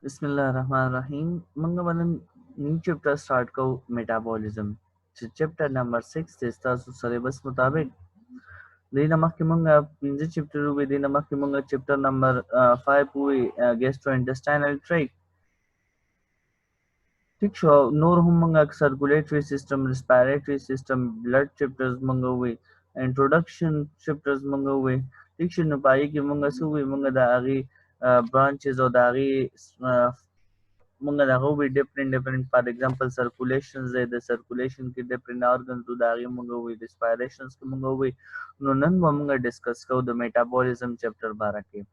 बिस्मिल्लाहिर्रहमानिर्रहीम मंगा बदन न्यू चैप्टर स्टार्ट को मेटाबॉलिज्म चैप्टर नंबर 6 ते तासु सिलेबस मुताबिक दीना मख मंगा पिंजे चैप्टर वे दीना मख मंगा चैप्टर नंबर 5 हुई गैस्ट्रोइंटेस्टाइनल ट्रैक्ट ठीक शो नूर हम मंगा circulatory system respiratory system blood chapters मंगा हुई इंट्रोडक्शन चैप्टर्स मंगा हुई ठीक शो नपाई की मंगा सु हुई मंगा दागी ब्रांचेस और दागी मंगा दागो भी डिफरेंट फॉर एग्जांपल सर्कुलेशंस है द सर्कुलेशन के डिफरेंट ऑर्गन्स दो दागी मंगा हुई रेस्पिरेशंस के मंगा हुई नो नन मंगा डिस्कस को द मेटाबॉलिज्म चैप्टर बारा के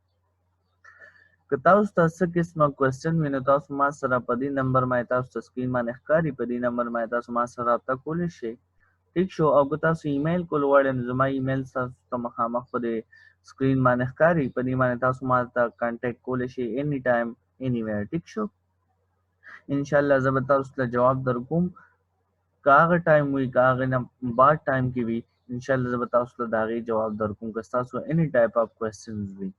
कताउस तस किस्म क्वेश्चन में ताउस मा सरा पदी नंबर में ताउस स्क्रीन में नखकारी पदी नंबर में ताउस मा सरा तक कोले शे ठीक शो अब ताउस ईमेल को लोड एंड जमा ईमेल सा तमखा पदे स्क्रीन में नखकारी पदी में ताउस मा ता कांटेक्ट कोले शे एनी टाइम एनीवेयर ठीक शो इंशाल्लाह जब उसका जवाब दरकुम काग टाइम हुई काग न बाद टाइम की भी इंशाल्लाह जब उसका दागी जवाब दरकुम कस्ता so any type of questions भी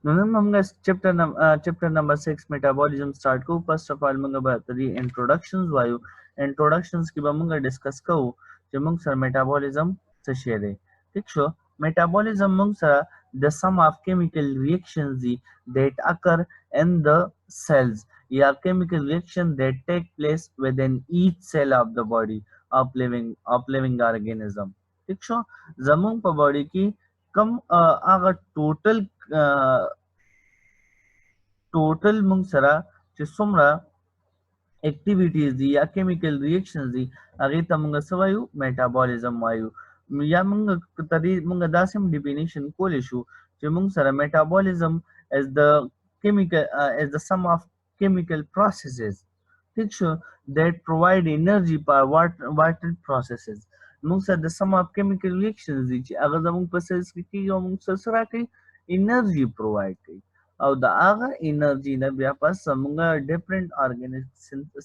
नून हम चैप्टर नंबर 6 मेटाबॉलिज्म स्टार्ट को फर्स्ट ऑफ ऑल मंगा बतरी इंट्रोडक्शंस वायु इंट्रोडक्शंस की बमंगा डिस्कस को जमंग सर मेटाबॉलिज्म से शेयर है ठीक शो मेटाबॉलिज्म मंग sir the sum of chemical reactions that occur in the cells या chemical reaction that take place within each cell of the body of living organism ठीक शो जमंग पर बॉडी की कम अगर टोटल मंग सरा چې څومره एक्टिविटीज दी या केमिकल रिएक्शंस दी अगे त मंग सवायु मेटाबॉलिज्म वायु या मंग तरी मंग दासम डेफिनेशन कोले शो چې मंग सरा metabolism is the chemical is the sum of chemical processes ठीक show that provide energy for vital processes मंग sir the sum of chemical reactions दी چې अगर زموږ process کې یو منग سره کوي energy provide کوي او د هغه انرژي نه بیا پس زمونږه ډیفرنٹ ارګانیک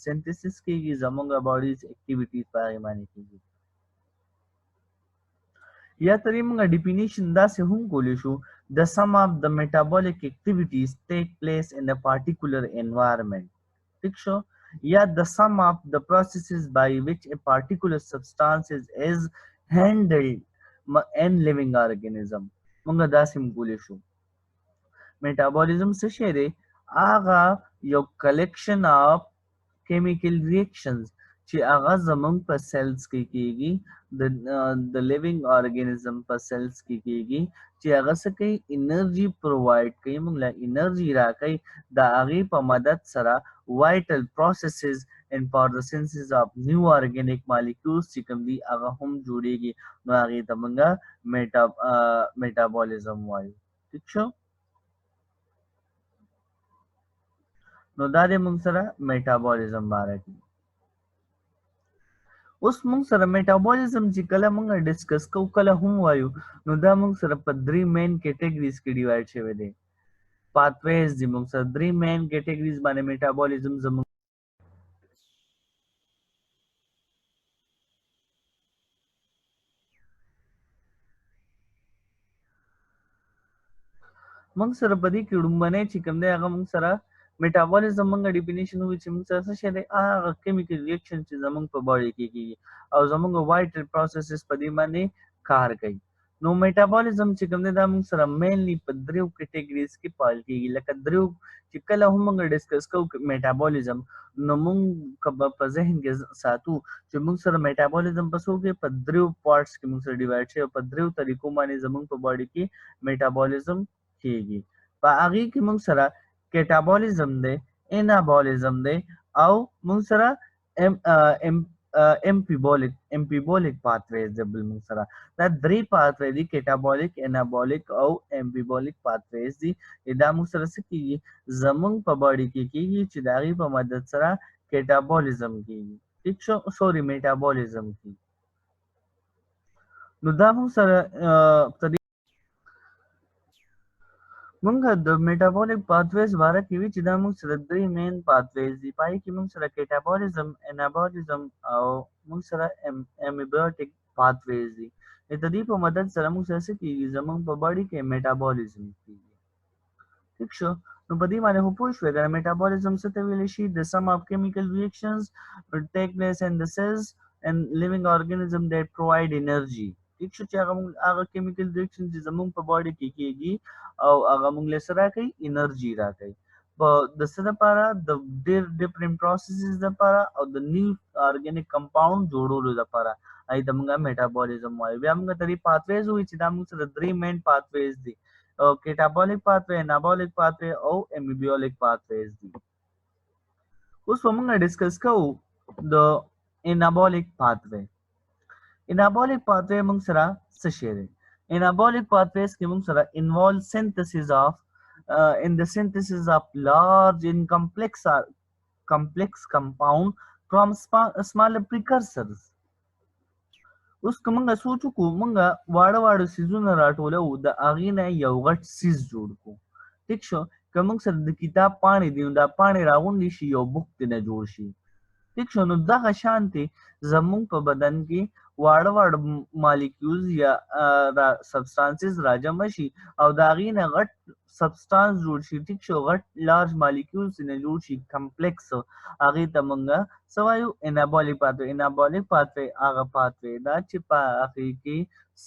سنتھسس کیږي زمونږه باډیز اکټیویټیز په هغه باندې کیږي या तरी मग definition दासे हम कोले show the sum of the metabolic activities take place in a particular environment ठीक शो या the sum of the processes by which a particular substance is handled in living organism मग दासे हम कोले शो मेटाबॉलिज्म से शेरे आगा यो collection of chemical reactions چې هغه زمونږ په سیلز کې کیږي د لیوینګ ارګانیزم په سیلز کې کیږي چې هغه څه کوي انرژي پرووایډ کوي موږ له انرژي راکوي د هغې په مدد سره وایټل پروسیسز and for the synthesis of new organic molecules چې کوم دي هغه هم جوړیږي نو هغې ته موږ میټابولیزم وایو ٹھیک شو نو دا د موږ سره میټابولیزم باره کې اوس موږ سره میټابولیزم چې کله موږ ډیسکس کوو کله هم وایو نو دا موږ سره په درې مین کیټګریز کې ډیوایډ شوی دی پاتویز دي موږ سره درې مین کیټګریز باندې میټابولیزم زموږ موږ سره په دې کې ډومبنه چې کوم دی هغه موږ سره میټابولیزم موږ ډیفینیشن وی چې موږ سره څه شی دی هغه کیمیکل ریاکشن چې زموږ په باډي کې کیږي او زموږ وایټل پروسیسز په دې باندې کار کوي نو میټابولیزم چې کوم دی دا موږ سره مینلی په دریو کیټګریز کې پال کیږي لکه دریو چې کله هم موږ ډیسکس کوو میټابولیزم نو موږ په ذهن کې ساتو چې موږ سره میټابولیزم په څو کې په دریو پارټس کې موږ سره ډیوایډ شي په دریو طریقو باندې زموږ په باډي کې میټابولیزم کیږي په هغه کې موږ سره کیټابولیزم دی انابولیزم دی او موږ سره امپیبولیک پاتویز دی بل موږ سره دا درې پاتوی دي کیټابولیک انابولیک او امپیبولیک پاتویز دي دا موږ سره څه کیږي زموږ په باډي کې کیږي چې د هغې په مدد سره کیټابولیزم کیږي ٹھیک شو سوري میټابولیزم کیږي نو دا موږ سره موږ د میټابولیک پاتویز باره کې وی چې دا موږ سره درې مین پاتویز دي پای کې موږ سره کیټابولیزم انابولیزم او موږ سره امیبیوټیک پاتویز دي د دې په مدد سره موږ سره څه کیږي زموږ په باډي کې میټابولیزم کیږي ٹھیک شو نو په دې باندې خو پوه شوې کنه میټابولیزم څه ته ویل شي the sum of chemical reactions take place in the cells and living organism that provide energy ٹھیک شو چې هغه chemical reaction چې زموږ په باډي کې کیږي او هغه موږ له سره کوي انرژي راکوي په د څه لپاره د ډېر ډیفرنٹ پروسیسز لپاره او د نیو ارګینیک کمپاوند جوړولو لپاره ای د موږ میټابولیزم وایي بیا موږ د دې پاتویز وایي چې دا موږ سره درې مین پاتویز دي catabolic pathway, anabolic pathway او amebiolic pathways دي. اوس موږ ډیسکس کوو د anabolic pathway. anabolic pathway موږ سره څه شی دی؟ anabolic pathways کې موږ سره involve synthesis of in the synthesis of large and complex compound from smaller precursors. اوس که موږ سوچ وکړو موږ واړه سیزونه راټولو د هغې نه یو غټ سیز جوړ کړو ټیک شو که موږ سره د کتاب پاڼې دي نو دا پاڼې راغونډې شي یو بوک ترې جوړ شي ٹھیک شو نو دغه شانتې زموږ په بدن کې واړه مالیکولز یا سبستانسز راجمع شي او د هغې نه غټ سبستانس جوړ شي ټیک شو غټ لارج مالیکولز نه جوړ شي کمپلیکس هغې ته موږ څه وایو انابولیک پاتوی انابولیک پاتوی هغه پاتوی دا چې په هغې کې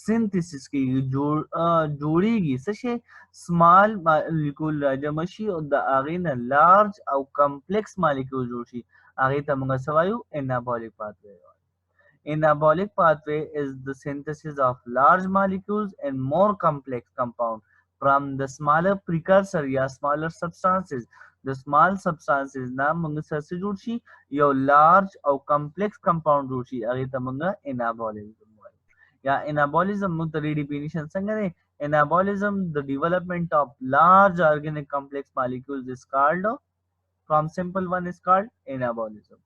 سینتھیسس کېږي جوړیږي څه شی سمال مالیکول راجمع شي او د هغې نه لارج او کمپلیکس مالیکول جوړ شي هغې ته موږ څه وایو انابولیک پاتوی Anabolic pathway is the synthesis of large molecules and more complex compounds from the smaller precursor या smaller substances. The small substances ना मंग से जुड़ शी यो large और complex compound जुड़ शी अगे तमंगा anabolism या anabolism मुतरी definition संगरे anabolism the development of large organic complex molecules is called from simple one is called anabolism.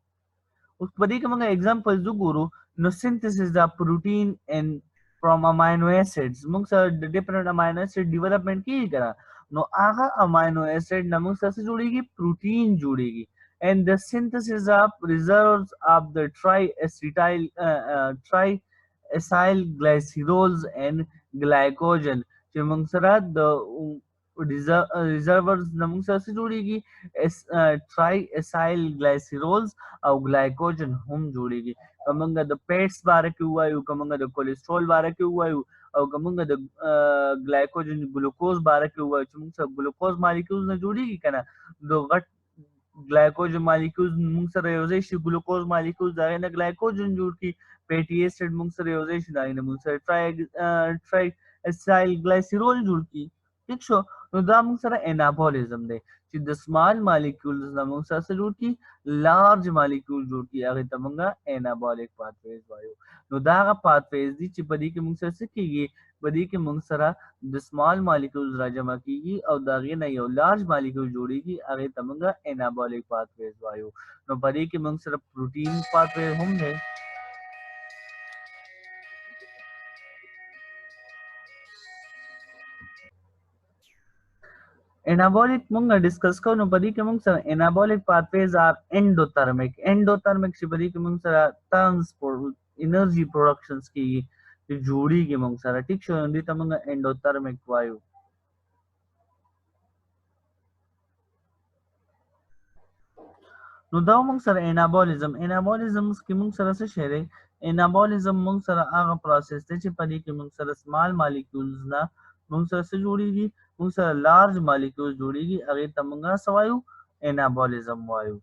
उस पदी के मंगा example जो गुरु no synthesis the protein and from amino acids موږ سره د different amino acid development کیږي کنه نو هغه amino acid نه موږ سره جوړیږي پروتین جوړیږي and the synthesis of reserves of the triacyl glycerols and glycogen چې موږ سره د reservoirs نه موږ سره جوړیږي triacyl glycerols او glycogen هم جوړیږي کومه د پیټس باره کې وایو کومه د کولیسټرول باره کې وایو او کومه د ګلایکوجن ګلوکوز باره کې وایو چې موږ سره ګلوکوز مالیکولز نه جوړیږي کنه د غټ ګلایکوجن مالیکولز موږ سره یو ځای شي ګلوکوز مالیکولز هغه نه ګلایکوجن جوړ کی فیټي ایسډ موږ سره یو ځای شي دا نه موږ سره ټرایسایل ګلایسرول جوړ کی ٹھیک شو نو دا موږ سره انابولیزم دی چې د سمال مالیکولز نه موږ سره جوړ کی لارج مالیکول جوړ کی هغه ته موږ انابولیک پاتویز وایو نو دا هغه پاتویز دي چې په دې کې موږ سره څه کیږي په دې کې موږ سره د سمال مالیکولز راجمع کیږي او دا غي نه یو لارج مالیکول جوړیږي هغه ته موږ انابولیک پاتویز وایو نو په دې کې موږ سره پروتین پاتوی هم دی Anabolic مونږ ډیسکس کوو نو په دې کې مونږ سره anabolic pathways are endothermic چې په دې کې مونږ سره ترانسپورت انرژي پروډکشنز کیږي چې جوړیږي مونږ سره ټیک شو دې ته مونږ endothermic وایو نو دا مونږ سره انابولیزم کې مونږ سره څه شی دی انابولیزم مونږ سره هغه پروسس دی چې په دې کې مونږ سره سمال مالیکولز نه مونږ سره څه جوړیږي مونږ سره لارج مالیکولز جوړیږي هغه ته مونږ څه وایو انابولیزم وایو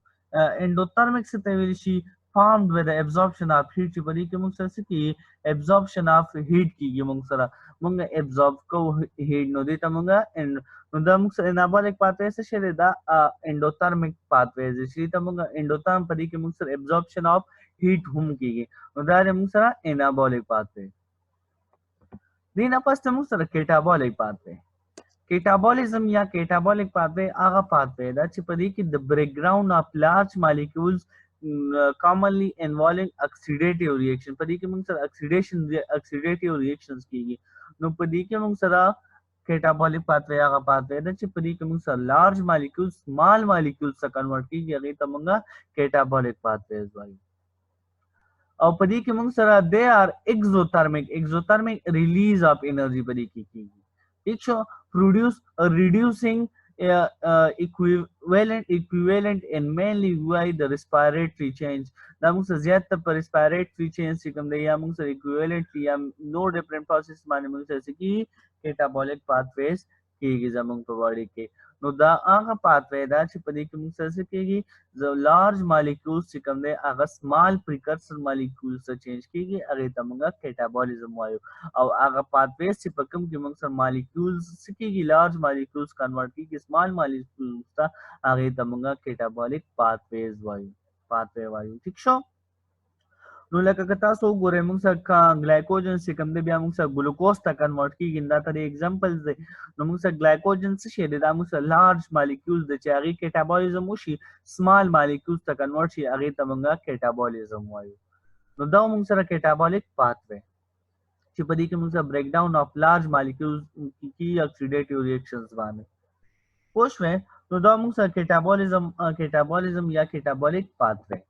endothermic څه ته ویل شي formed with the absorption of heat چې په دې کې مونږ سره څه کیږي absorption of heat کیږي مونږ سره مونږ absorb کو heat نو دې ته مونږ نو دا موږ انابولیک پاتوی څه شی دی دا endothermic pathway دی چې ته موږ endotherm په دې کې موږ سره absorption of heat هم کیږي نو دا موږ سره انابولیک پاتوی دی نه پس موږ سره catabolic pathway Catabolism या catabolic pathway هغه pathway دا چې په دې کې the breakdown of large molecules commonly involving oxidative reaction په دې کې موږ سره oxidative reactions کیږي نو په دې کې موږ سره catabolic pathway هغه pathway دا چې په دې کې موږ سره large molecules small molecules څخه convert کیږي هغه ته موږ catabolic pathways وایو او په دې کې موږ سره they are exothermic release of energy په دې کې کیږي ٹھیک شو reducing equivalent and mainly why the respiratory change دا موږ سره زیات په respiratory change چې کوم دی یا موږ سره equivalent یا no different process باندې موږ سره څه کیږي catabolic pathways کیږي زموږ په باډي کې نو دا هغه pathway دا چې په دې کې موږ سره څه کیږي the large molecules چې کوم دی هغه small precursor molecules ته change کیږي هغه ته موږ catabolism وایو او هغه pathways چې په کوم کې موږ سره molecules څه کیږي large molecules convert کیږي small molecules ته هغه ته موږ catabolic pathways وایو ٹھیک شو نو لکه که تاسو وګورئ موږ سره ګلایکوجن چې کوم دی بیا موږ سره ګلوکوز ته کنورټ کیږي دا تر ایگزامپلز دی نو موږ سره ګلایکوجن څه شی دی دا موږ سره لارج مالیکولز دی چې هغه کیټابولیزم وشي سمال مالیکولز ته کنورټ شي هغه ته موږ کیټابولیزم وایو نو دا موږ سره کیټابولیک پاثوے چې په دې کې موږ سره بریک ډاون اف لارج مالیکولز کی اکسیډیټیو ریاکشنز باندې پوښوي نو دا موږ سره کیټابولیزم یا کیټابولیک پاثوے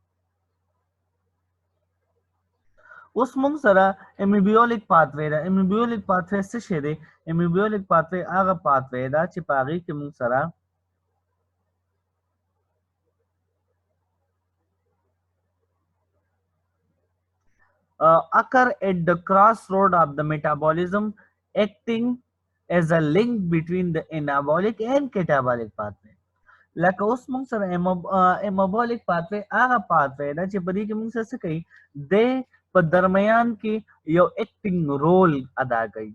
اوس موږ سره امیبیولیک پاثوے دا امیبیولیک پاثوے څه شی دی امیبیولیک پاثوے هغه پاثوے دا چې په هغې کې موږ سره occur at the crossroad of the metabolism acting as a link between the anabolic and catabolic pathway لکه اوس موږ سره امیبولیک پاثوے هغه پاثوے دا چې په دې کې موږ سره څه کوي د په درمیان کې یو اکټینګ رول ادا کوي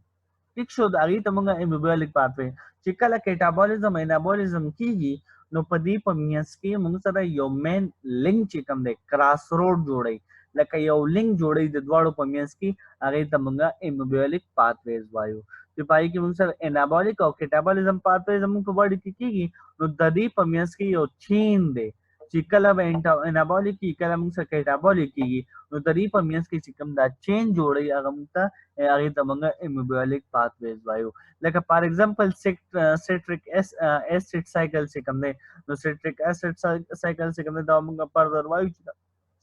ٹھیک شو دا هغې ته موږ امیبولیک پاثوے چې کله کیټابولیزم انابولیزم کیږي نو په دې په منځ کې موږ سره یو مین لینک چې کوم دی کراس روډ جوړوي لکه یو لینک جوړوي د دواړو په منځ کې هغې ته موږ امیبولیک پاثویز وایو چې په هغې کې موږ سره انابولیک او کیټابولیزم پاثوے زموږ په باډي کې کیږي نو د دې په منځ کې یو چین دی چې کله به انابولیک کیږي کله موږ سره کیټابولیک کیږي نو د دې په منځ کې چې کوم دا چین جوړوي هغه موږ ته هغې ته موږ امیبولیک پاثویز وایو لکه فار ایگزامپل سیټریک ایسډ سایکل چې کوم دی نو سیټریک ایسډ سایکل چې کوم دی دا موږ فردر وایو چې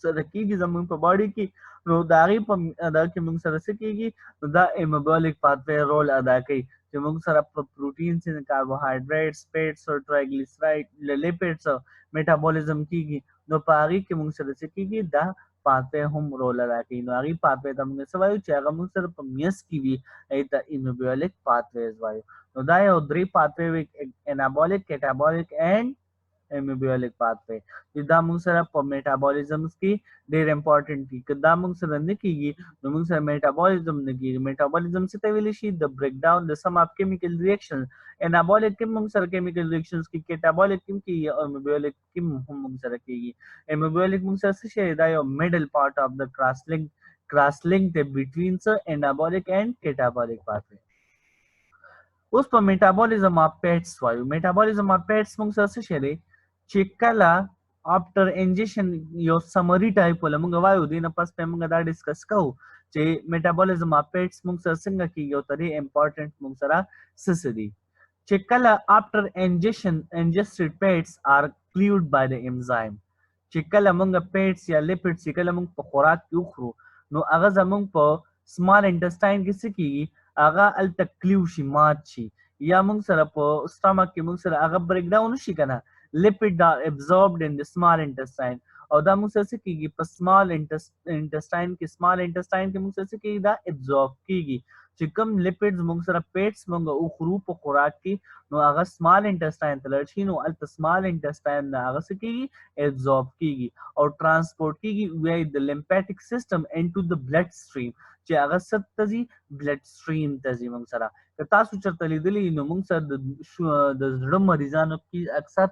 سره کیږي زموږ په باډي کې نو د هغې په ادا کې موږ سره څه کیږي نو دا امیبولیک پاثوے رول ادا کوي چې موږ سره په پروټینز کاربوهایډریټس فیټس او ټرایګلیسرایډ لیپیډس میټابولیزم کیږي نو په هغې کې موږ سره څه کیږي دا پاثوے هم رول ادا کوي نو هغې پاثوے ته موږ څه وایو چې هغه موږ سره په میس کې وي هغې ته امیبولیک پاثویز وایو نو دا یو درې پاثوے وي انابولیک کیټابولیک اینډ امیبولیک پاثوے چې دا موږ سره په میټابولیزمز کې ډېر امپورټنټ دي که دا موږ سره نه کیږي نو موږ سره میټابولیزم نه کیږي میټابولیزم څه ته ویلی شي د بریک ډاون د سم اف کیمیکل ریاکشن انابولیک کې موږ سره کیمیکل ریاکشنز کې کیټابولیک کې کیږي او امیبولیک کې هم موږ سره کیږي امیبولیک موږ سره څه شی دا یو میډل پارټ اف د کراس لینک دی بټوین انابولیک اینڈ کیټابولیک پاثوے اوس په میټابولیزم اف پیټس وایو میټابولیزم اف پیټس موږ سره څه شی دی چې کله after ingestion یو سمری ټایپ ولا موږ وایو دینه پس په موږ دا ډیسکس کوو چې میټابولیزم اف پیټس موږ سره څنګه کیږي او ترې امپورټنٹ موږ سره څه دي چې کله after ingestion ingested fats are cleaved by the enzyme چې کله موږ پیټس یا لیپټس چې کله موږ په خوراک کې وخورو نو هغه زموږ په سمال انټسټاین کې څه کیږي هغه هلته کلیو شي مات شي یا موږ سره په سټامک کې موږ سره هغه بریک ډاون وشي که نه lipid are absorbed in the small intestine او دا موږ سره څه کیږي په small intestine کې موږ سره څه کیږي دا absorb کیږي چې کوم lipids موږ سره پیټس موږ وخورو په خوراک کې نو هغه small intestine ته لاړ شي نو هلته small intestine نه هغه څه کیږي absorb کیږي او transport کیږي via the lymphatic system into the blood stream چې هغه څه ته ځي بلډ سټریم ته ځي موږ سره که تاسو چېرته لیدلي نو موږ سره د زړه مریضانو کې اکثر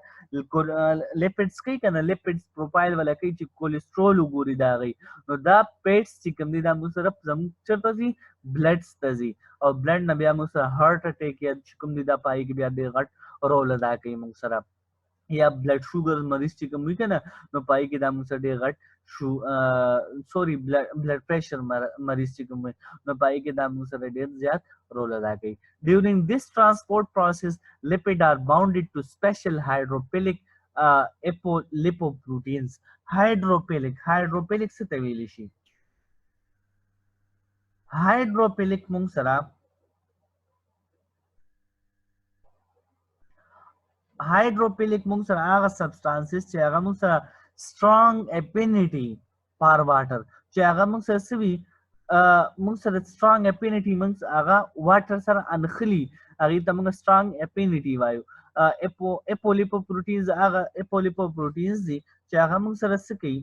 لیپډس کوي که نه لیپډس پروفایل والا کوي چې کولیسټرول وګوري د هغې نو دا پیټس چې کوم دي دا موږ سره زموږ چېرته ځي بلډس ته ځي او بلډ نه بیا موږ سره هارټ اټیک یا چې کوم دي دا په هغې کې بیا ډېر غټ رول ادا کوي موږ سره یا بلډ شوګر مریض چې کوم وي که نه نو په هغې کې دا موږ سره ډېر غټ بلډ پریشر مریض چې کوم وي نو په هغې کې دا موږ سره ډېر زیات رول ادا کوي during this transport process lipid are bounded to special hydrophilic lipoproteins hydrophilic څه ته ویلی شي hydrophilic موږ سره हाइड्रोफिलिक موږ سره هغه سبستانسز چې هغه موږ سره strong affinity پر واټر چې هغه موږ سره سوي موږ سره strong affinity موږ هغه واټر سره انخلي هغه ته موږ strong affinity وایو اپولیپوپروټینز هغه اپولیپوپروټینز دي چې هغه موږ سره څه کوي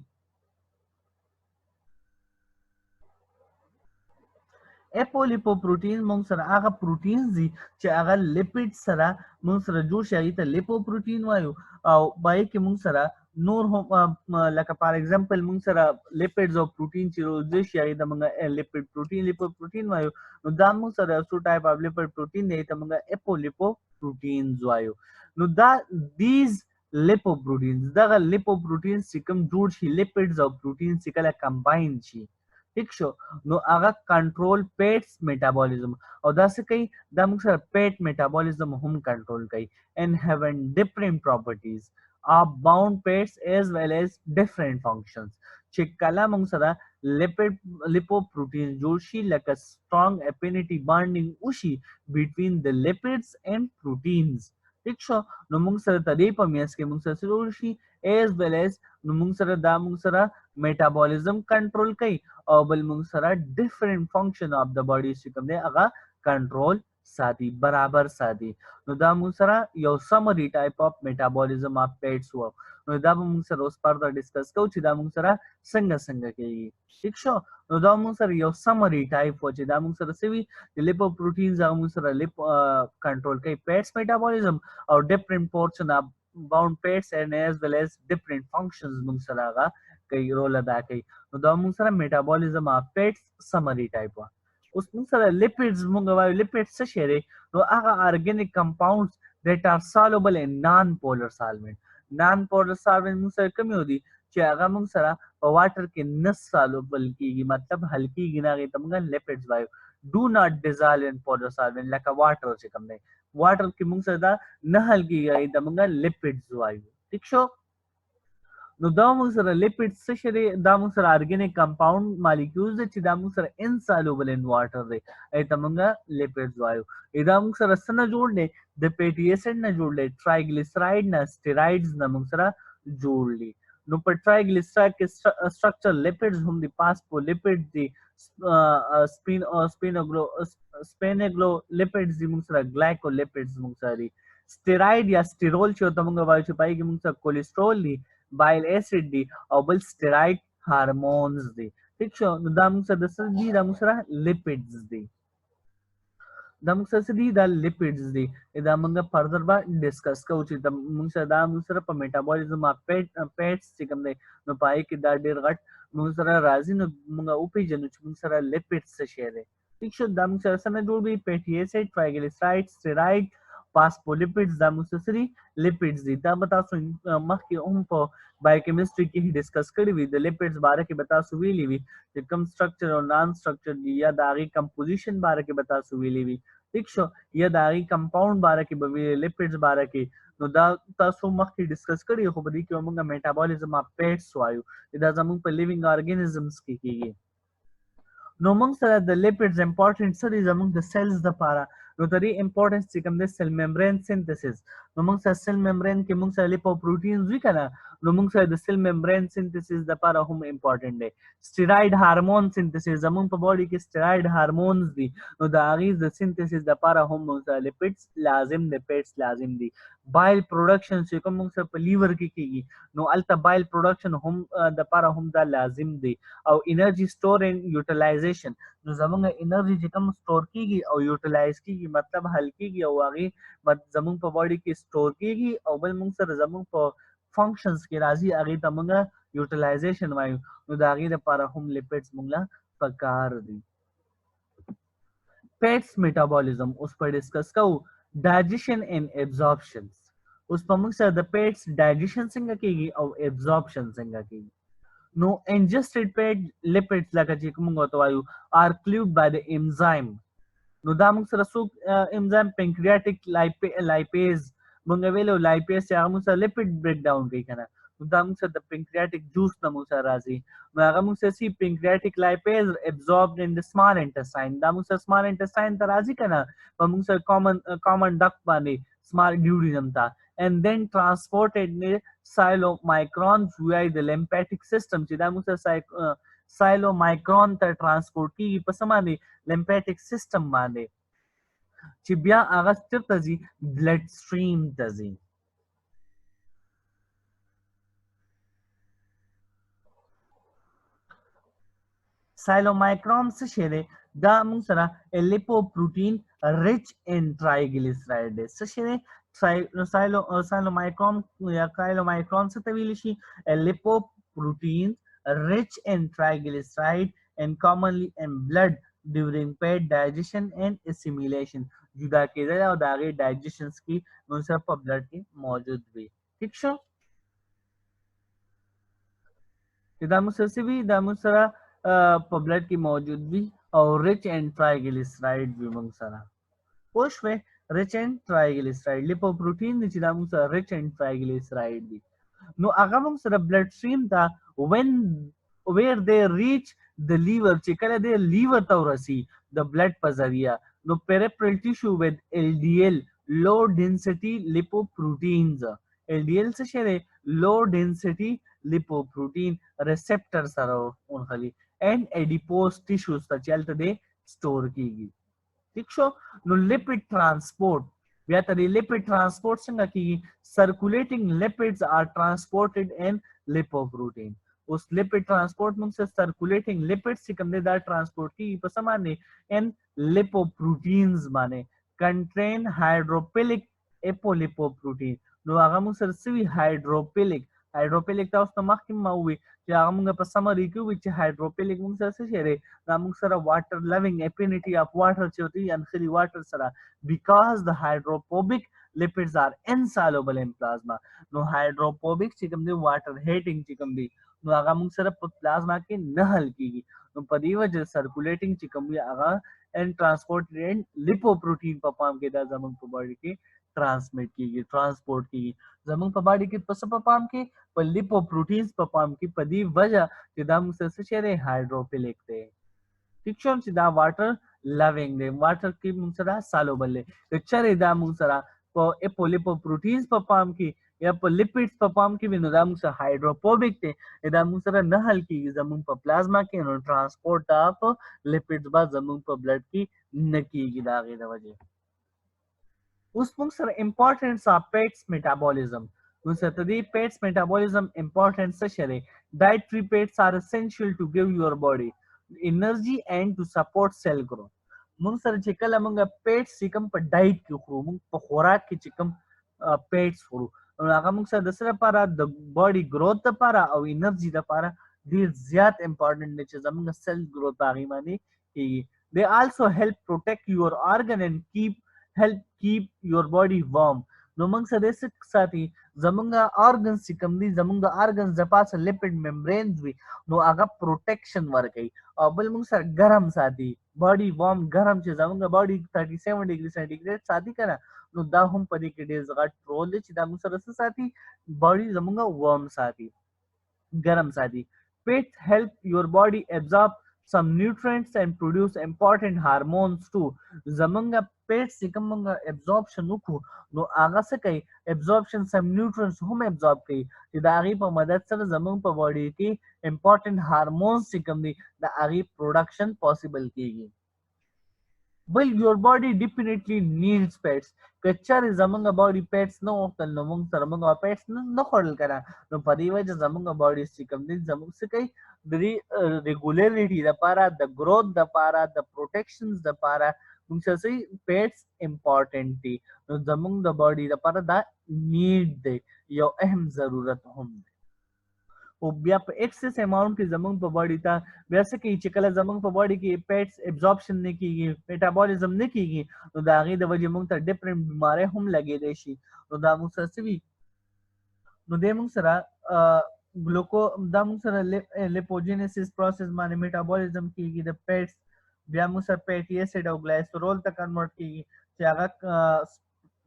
اپولیپوپروټین موږ سره هغه پروټینز دي چې هغه لیپید سره موږ سره جوړ شي هغه ته لیپوپروټین وایو او بای کې موږ سره نور هم لکه فار ایگزامپل موږ سره لیپیډز او پروټین چې روزي شي هغه د موږ لیپید لیپوپروټین وایو نو دا موږ سره څو ټایپ اف لیپید پروټین دی ته موږ اپولیپوپروټینز وایو نو دا دیز لیپوپروټینز دغه لیپوپروټینز چې کوم جوړ شي لیپیډز او پروټین چې کله کمباین شي ٹھیک شو نو هغه کنټرول پیټس میټابولیزم او دا څه کوي دا موږ سره پیټ میټابولیزم هم کنټرول کوي and having different properties are bound pairs as well as different functions چې کله موږ سره lipoproteins جوړ شي لکه strong affinity bonding وشي between the lipids and proteins ٹھیک شو نو موږ سره تدې په میاس کې موږ سره جوړ شي as well as نو موږ سره دا موږ سره میټابولیزم کنټرول کوي او بل موږ سره ډیفرنٹ فنکشن اف د باډي چې کوم دی هغه کنټرول ساتي برابر ساتي نو دا موږ سره یو سمری ټایپ اف میټابولیزم اف پیټس وو نو دا موږ سره اوس فردر ډیسکس کوو چې دا موږ سره څنګه کیږي ٹھیک شو نو دا موږ سره یو سمری ټایپ و چې دا موږ سره سوي د لیپوپروټینز هغه موږ سره کنټرول کوي پیټس میټابولیزم او ډیفرنٹ پورشن اف bound pairs and as well as different functions موږ سره هغه کوي رول ادا کوي نو دا موږ سره میټابولیزم اف پیټس سمری ټایپ و اوس موږ سره لیپیډز موږ وایو لیپیډز څه شی دی نو هغه ارګینیک کمپاونډز that are soluble in non-polar solvent non-polar solvent موږ سره کوم یو دي چې هغه موږ سره په واټر کې نه soluble کیږي مطلب حل کیږي نه هغه ته موږ لیپیډز وایو do not dissolve in polar solvent لکه واټر چې کوم دی واټر کې موږ سره دا نه حل کیږي دا موږ لیپیډز وایو ٹھیک شو نو دا موږ سره لیپیډ څه شي دا موږ سره ارګینیک کمپاوند مالیکولز چې دا موږ سره انسالوبل ان واټر دی ایته موږ لیپیډز وایو دا موږ سره څه جوړ دی د فیټي ایسډ نه جوړ دی ټرایګلیسرایډ نه سټیرایډز نه موږ سره جوړ دی نو په ټرایګلیسرایډ کې سټرکچر لیپیډز هم دي فاسفولیپیډ دي سپینګلو لیپیډز دي موږ سره ګلایکولیپیډز موږ سره دي سټیرایډ یا سټیرول چې ته موږ وایو چې پای کې موږ سره کولیسټرول دي بایل اسید دی او بل سټیرایډ هارمونز دي ٹھیک شو نو دا موږ سره د څه دي دا موږ سره لیپیډز دي دا موږ سره دي دا لیپیډز دي دا موږ فردر با ډیسکس کوو چې موږ سره دا موږ سره په میټابولیزم اف پیټس چې کوم دی نو پای کې دا ډیر غټ موږ سره راځي نو موږ او پیژنو چې موږ سره لیپیډز څه شی دی ٹھیک شو دا موږ سره څنګه جوړ وي فیټي اسید ټرایګلیسرایډ سټیرایډ فاسفولیپیډز دا موږ سره لیپیډز دي دا به تاسو مخکې هم په بایوکیمستري کې ډیسکس کړی وي د لیپیډز باره کې به تاسو ویلي وي چې کوم سټرکچر او نان سټرکچر دي یا د هغې کمپوزیشن باره کې به تاسو ویلي وي ٹھیک شو یا د هغې کمپاوند باره کې به ویلي لیپیډز باره کې نو دا تاسو مخکې ډیسکس کړي خو په دې کې موږ میټابولیزم اف پیټس وایو دا زموږ په لیوینګ ارګانیزمز کې کیږي نو موږ سره د لیپیډز امپورټنٹ څه دي زموږ د سیلز لپاره نو د دې امپورټنس چې کوم د سیل ممبرین سینتھسس نو موږ سره سیل ممبرین کې موږ سره لیپوپروټینز وی کنه نو موږ سره د سیل ممبرین سینتھسس لپاره هم امپورټنٹ دی سټیرایډ هارمون سینتھسس زموږ په باډي کې سټیرایډ هارمونز دي نو د هغې د سینتھسس لپاره هم موږ سره لیپیډز لازم دی پیټس لازم دي بایل پروډکشن چې کوم موږ سره په لیور کې کیږي نو الته بایل پروډکشن هم د لپاره هم دا لازم دی او انرژي سٹور اینڈ یوټیلایزیشن نو زموږ انرژي چې کوم سٹور کیږي او یوټیلایز کیږي مطلب حل کیږي او هغه زموږ په باډي کې سٹور کیږي او بل موږ سره زموږ په فنکشنز کې راځي هغه ته موږ یوټیلایزیشن وایو نو دا هغه لپاره هم لیپیډز موږ لا پکار دي پیټس میټابولیزم اوس په ډیسکس کوو ډایجیشن اینڈ ابزورپشنز اوس په موږ سره د پیټس ډایجیشن څنګه کیږي او ابزورپشن څنګه کیږي نو ingested fat lipids لکه چې موږ ورته وایو are cleaved by the enzyme نو دا موږ سره څوک انزایم پنکریاټیک لایپیز موږ ویلو لایپیز چې هغه موږ سره لیپید بریک ډاون کوي کنه نو دا موږ سره د پنکریاټیک جوس نه موږ سره راځي نو هغه موږ سره سی پنکریاټیک لایپیز absorbed in the small intestine دا موږ سره small intestine ته راځي کنه په موږ سره common duct باندې small duodenum ته and then transported in cylomicrons via the lymphatic system چې دا موږ سره سایلومایکرون ته ترانسپورت کیږي په څه باندې lymphatic system باندې چې بیا هغه چیرته ځي بلډ سټریم ته ځي سایلومایکرون څه شی دی دا موږ سره لیپوپروټین ریچ ان ټرایګلیسراید دی څه شی دی سایلومایکرون یا کایلومایکرون څه ته ویل شي لیپوپروټین rich in triglyceride and commonly in blood during pet digestion and assimilation جدا کېدل او د هغې ډایجیشنس کې موږ سره په بلډ کې موجود وي ٹھیک شو چې دا موږ سره څه وي دا موږ سره په بلډ کې موجود وي او rich in triglyceride وي موږ سره پوه شوې rich in triglyceride لیپوپروټین چې دا موږ سره rich in triglyceride دي نو هغه موږ سره بلډ سټریم ته when where they reach the liver چې کله د لیور ته ورسي د بلډ په ذریعہ نو peripheral tissue with LDL low density lipoproteins LDL څه شی دی low density lipoprotein receptor سره ونخلي and adipose tissues ته چلته دی سٹور کیږي ٹھیک شو نو lipid transport بیا ته lipid transport څنګه کیږي circulating lipids are transported in lipoprotein اوس lipid transport موږ سره circulating lipids چې کوم دي دا transport کیږي په څه باندې in lipoproteins باندې contain hydrophilic apolipoprotein نو هغه موږ سره سوي hydrophilic تاسو ته مخکې ما ووي چې هغه موږ په سمري کې ووي چې hydrophilic موږ سره څه شی دی دا موږ سره water loving affinity of water چې وتي انخلي water سره because the hydrophobic lipids are insoluble in plasma نو hydrophobic چې کوم دی water hating چې کوم دی نو هغه موږ سره په پلازما کې نه حل کیږي نو په دې وجه سرکولیټینګ چې کوم دی هغه ان ټرانسپورټ ان لیپوپروټین په پام کې دا زموږ په باډي کې ټرانسمیټ کیږي ټرانسپورټ کیږي زموږ په باډي کې په پام کې په لیپوپروټینز په پام کې په دې وجه چې دا موږ سره څه دی هایدروفیلیک دی ٹھیک شو چې دا واټر لوینګ دی واټر کې موږ سره سالوبل دی چې دا موږ سره په اپولیپوپروټینز په پام کې یا په لیپیډز په پام کې وینو دا موږ سره هایدروفوبیک دی دا موږ سره نه حل کیږي زموږ په پلازما کې نو ټرانسپورټ اف لیپیډز با زموږ په بلډ کې نه کیږي دا غي د وجه اوس موږ سره امپورټنس اف پیټس میټابولیزم موږ سره د پیټس میټابولیزم امپورټنس څه شری ډایټری پیټس ار اسنشل ټو ګیو یور باډي انرژي اینڈ ټو سپورټ سیل گروث موږ سره چې کله موږ پیټس کوم په ډایټ کې خورو موږ په خوراک کې چې کوم پیټس خورو هغه موږ سره د سره لپاره د باډي گروث لپاره او انرژي لپاره ډیر زیات امپورټنت دي چې زموږ سیل گروث هغه باندې کیږي they also help protect your organ and help keep your body warm نو موږ سره د ساتي زموږ organs چې کوم دي زموږ organs د پاسه lipid membranes وي نو هغه پروټیکشن ورکوي او بل موږ سره ګرم ساتي باډي وارم ګرم چې زموږ باډي 37 ډیګري سنټیګریډ ساتي کنه نو دا هم په دې کې ډېر غټ رول دی چې دا موږ سره ساتي باډي زموږ وارم ساتي ګرم ساتي پیټ help your body absorb some nutrients and produce important hormones too زمونږ پیټ چې کوم absorption وکړو نو هغه څه کوي absorption some nutrients هم absorb کوي چې د هغې په مدد سره زمونږ په باډي کې important hormones چې کوم دي د هغې production possible کیږي بل your body definitely needs pets که چېرې زمونږ باډي پیټس نه وغوښتل نو موږ سره موږ پیټس نه خوړل که نه نو په دې وجه زمونږ باډي چې کوم دی زموږ څه کوي د دې ریګولیرټي دپاره د ګروث دپاره د پروټیکشنز دپاره موږ سره څه پیټس امپورټنټ دي نو زمونږ د باډي دپاره دا نیډ دی یو اهم ضرورت هم دی او بیا په ایکسس اماونٹ کې زمونږ په باډي ته بیا څه کوي چې کله زمونږ په باډي کې پیټس ابزوربشن نه کیږي میټابولیزم نه کیږي نو د هغې د وجې موږ ته ډفرنٹ بیماری هم لګېدی شي نو دا موږ سره څه وي نو دی موږ سره ګلوکو دا موږ سره لیپوجینیسس پروسس باندې میټابولیزم کیږي د پیټس بیا موږ سره فیټي اسید او ګلایسرول ته کنورټ کیږي چې هغه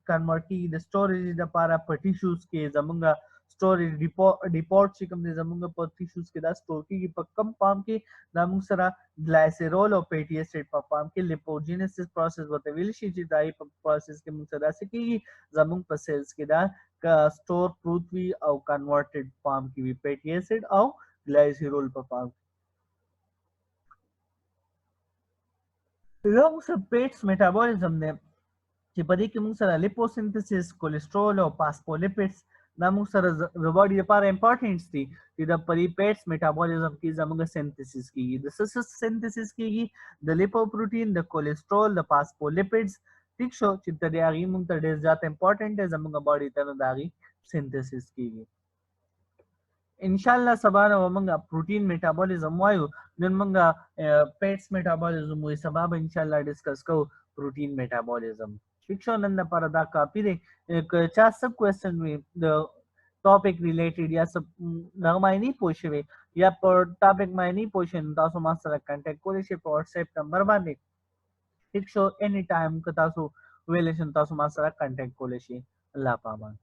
کنورټ کیږي د سټوریج دپاره په ټیشوز کې زمونږ سټوریج ډیپورټ چې کوم دی زمونږ په ټیشوز کې دا سټور کیږي په کم پام کې دا موږ سره ګلایسرول او فیټي اسید په پام کې لیپوجینیسس پروسس ورته ویل شي چې دا په پروسس کې موږ سره داسې کیږي زمونږ په سیلز کې دا स्टोर पृथ्वी और converted form की भी fatty acid और ग्लाइसरॉल पर form long सब pets metabolism ने چې په دې کې موږ سره لیپوسینتھیسس کولیسټرول او فاسفولیپیډز دا موږ سره د باډي لپاره امپورټنټ دي چې د پریپیډز میټابولیزم کې زموږ سینتھیسس کیږي د سینتھیسس کیږي د لیپوپروټین د کولیسټرول د فاسفولیپیډز ټیک شو چې د دې هغه موږ ته ډېر زیات امپورټنټ دی زموږ باډي ته نو دا هغه سینتھیسس کیږي ان شاء الله سبا نو موږ پروتین میټابولیزم وایو نن موږ پیټس میټابولیزم وایو سبا به ان شاء الله ډیسکس کوو پروتین میټابولیزم ٹھیک شو نن لپاره دا کاپی دی چا سب کوېسچن وي د ټاپک ریلیټډ یا سب هغه معنی پوښوي یا پر ټاپک معنی پوښین تاسو ما سره کانټیکټ کولی شئ په واتس اپ نمبر باندې ٹھیک شو اني ټایم که تاسو ویل شئ تاسو ما سره کانټیکټ کولی شئ الله پامان